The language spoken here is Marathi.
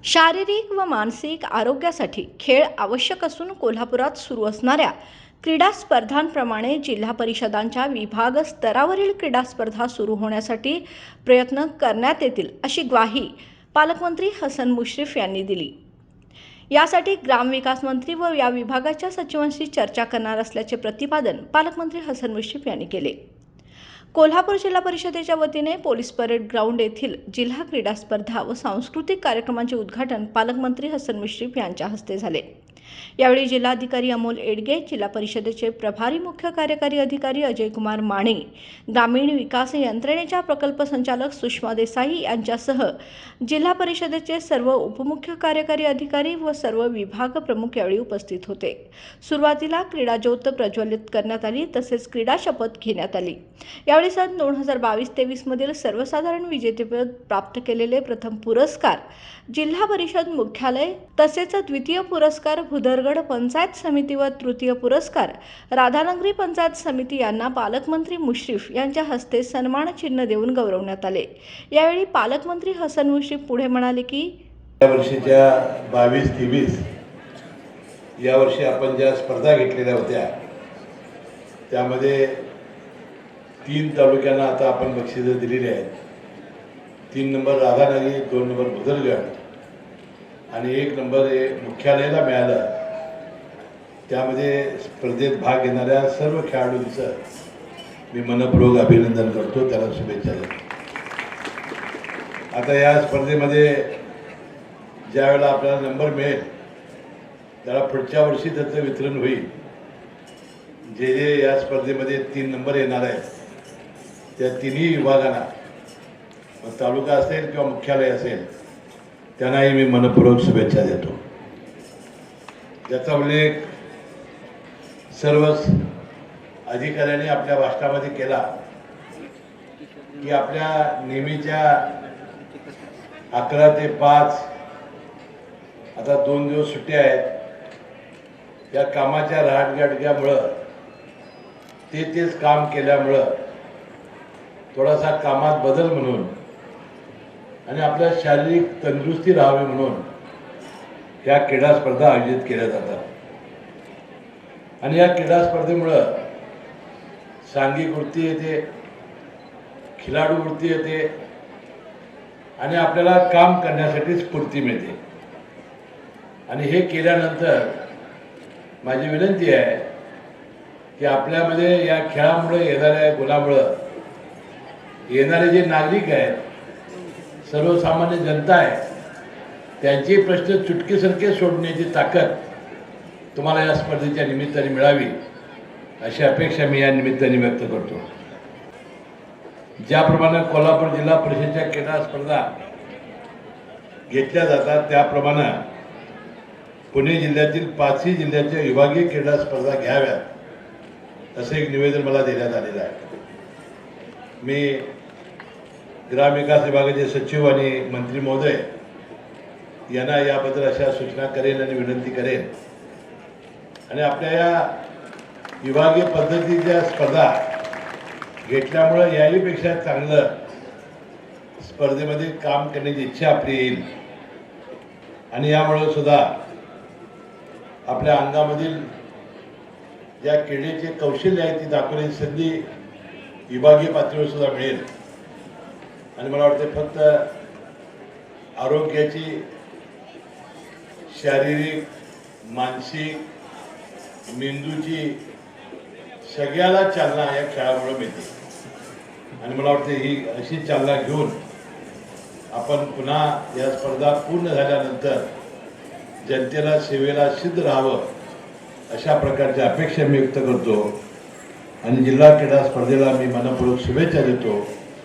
शारीरिक व मानसिक आरोग्यासाठी खेळ आवश्यक असून कोल्हापुरात सुरू असणाऱ्या क्रीडा स्पर्धांप्रमाणे जिल्हा परिषदांच्या विभाग स्तरावरील क्रीडा स्पर्धा सुरू होण्यासाठी प्रयत्न करण्यात येतील अशी ग्वाही पालकमंत्री हसन मुश्रीफ यांनी दिली। यासाठी ग्रामविकास मंत्री व या विभागाच्या सचिवांशी चर्चा करणार असल्याचे प्रतिपादन पालकमंत्री हसन मुश्रीफ यांनी केले। कोल्हापूर जिल्हा परिषदेच्या वतीने पोलीस परेड ग्राउंड येथील जिल्हा क्रीडा स्पर्धा व सांस्कृतिक कार्यक्रमांचे उद्घाटन पालकमंत्री हसन मुश्रीफ यांच्या हस्ते झाले। यावेळी जिल्हाधिकारी अमोल एडगे, जिल्हा परिषदेचे प्रभारी मुख्य कार्यकारी अधिकारी अजय कुमार माने, ग्रामीण विकास यंत्रणेच्या प्रकल्प संचालक सुषमा देसाई यांच्यासह जिल्हा परिषदेचे सर्व उपमुख्य कार्यकारी अधिकारी व सर्व विभाग प्रमुख यावेळी उपस्थित होते। सुरुवातीला क्रीडा ज्योत प्रज्वलित करण्यात आली, तसेच क्रीडा शपथ घेण्यात आली। यावेळी सन 2022-23 मधील सर्वसाधारण विजेतेपद प्राप्त केलेले प्रथम पुरस्कार जिल्हा परिषद मुख्यालय, तसेच द्वितीय पुरस्कार भुदरगड पंचायत समिती व तृतीय पुरस्कार राधानगरी पंचायत समिती यांना पालकमंत्री मुश्रीफ यांच्या हस्ते सन्मान चिन्ह देऊन गौरवण्यात आले। यावेळी पालकमंत्री हसन मुश्रीफ पुढे म्हणाले की या वर्षीच्या 22-23 या वर्षी आपण ज्या स्पर्धा घेतलेल्या होत्या त्यामध्ये 3 तालुक्यांना आता आपण बक्षिसं दिलेली आहेत। 3 नंबर राधानगरी, 2 नंबर भुदरगड आणि 1 नंबर मुख्यालयाला मिळालं। त्यामध्ये स्पर्धेत भाग घेणाऱ्या सर्व खेळाडूंचं मी मनपूर्वक अभिनंदन करतो, त्याला शुभेच्छा देतो। आता या स्पर्धेमध्ये ज्या वेळेला आपल्याला नंबर मिळेल त्याला पुढच्या वर्षी त्याचं वितरण होईल। जे जे या स्पर्धेमध्ये 3 नंबर येणार आहेत त्या तिन्ही विभागांना, तालुका असेल किंवा मुख्यालय असेल, त्यांनाही मी मनपूर्वक शुभेच्छा देतो। त्याचा उल्लेख सर्वच अधिकाऱ्यांनी आपल्या भाषणामध्ये केला की आपल्या नेहमीच्या 11 ते 5 आता 2 दिवस सुट्ट्या आहेत। या कामाच्या रहाटगाडग्यामुळं तेच काम केल्यामुळं थोडासा कामात बदल म्हणून आणि आपल्या शारीरिक तंदुरुस्ती राहावी म्हणून या क्रीडा स्पर्धा आयोजित केल्या जातात। आणि या क्रीडा स्पर्धेमुळं सांघिक वृत्ती येते, खिलाडू वृत्ती येते आणि आपल्याला काम करण्यासाठी स्फूर्ती मिळते। आणि हे केल्यानंतर माझी विनंती आहे की आपल्यामध्ये या खेळामुळे येणाऱ्या गुणामुळं येणारे जे नागरिक आहेत, सर्वसामान्य जनता आहे, त्यांचे प्रश्न चुटकीसरके सोडण्याची ताकद तुम्हाला या स्पर्धेच्या निमित्ताने मिळावी अशी अपेक्षा मी या निमित्ताने व्यक्त करतो। ज्याप्रमाणे कोल्हापूर जिल्हा परिषदेच्या क्रीडा स्पर्धा घेतल्या जातात त्याप्रमाणे पुणे जिल्ह्यातील 5ही जिल्ह्याच्या विभागीय क्रीडा स्पर्धा घ्याव्यात असं एक निवेदन मला देण्यात आलेलं आहे। मी ग्रामविकास विभागाचे सचिव आणि मंत्री महोदय यांना याबद्दल अशा सूचना करेन आणि विनंती करेन। आणि आपल्या या विभागीय पद्धतीच्या स्पर्धा घेतल्यामुळं याहीपेक्षा चांगलं स्पर्धेमध्ये काम करण्याची इच्छा आपली येईल आणि यामुळे सुद्धा आपल्या अंगामधील ज्या क्रीडेचे कौशल्य आहे ती दाखवण्याची संधी विभागीय पातळीवर सुद्धा मिळेल। आणि मला वाटते फक्त आरोग्याची, शारीरिक, मानसिक, मेंदूची सगळ्याला चालना या खेळामुळे मिळते। आणि मला वाटते ही अशी चालना घेऊन आपण पुन्हा या स्पर्धा पूर्ण झाल्यानंतर जनतेला सेवेला सिद्ध राहावं अशा प्रकारच्या अपेक्षा मी व्यक्त करतो आणि जिल्हा क्रीडा स्पर्धेला मी मनपूर्वक शुभेच्छा देतो।